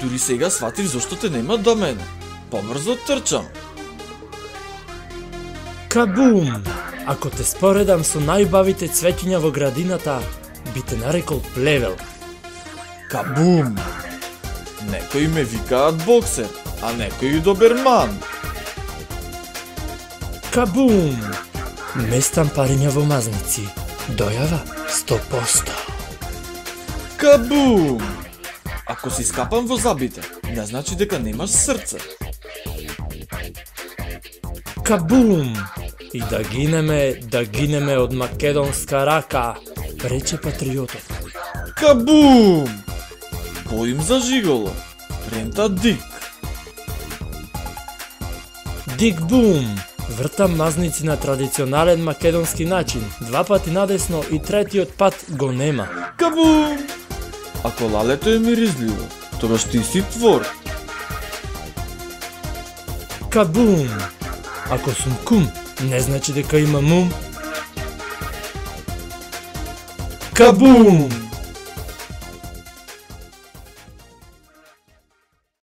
Дури сега сватив зошто те нема до мене. Побрзо трчам. Кабум! Ако те споредам со најубавите цвеќиња во градината, би те нарекол плевел. Кабум! Некои ме викаат боксер, а некои доберман. Кабум! Местам париња во мазници. Дојава 100%. Кабум! Ако си скапан во забите, не значи дека немаш срце. Кабум! И да гинеме од македонска рака, рече патриотот. Кабум! Боим за жиголо. Рента Дик. Дик бум! Вртам мазници на традиционален македонски начин. 2 пати надесно и третиот пат го нема. Кабум! Ако лалето е миризливо, тогаш ти си твор. Кабум! Ако сум кум, не значи дека имам ум. Кабум!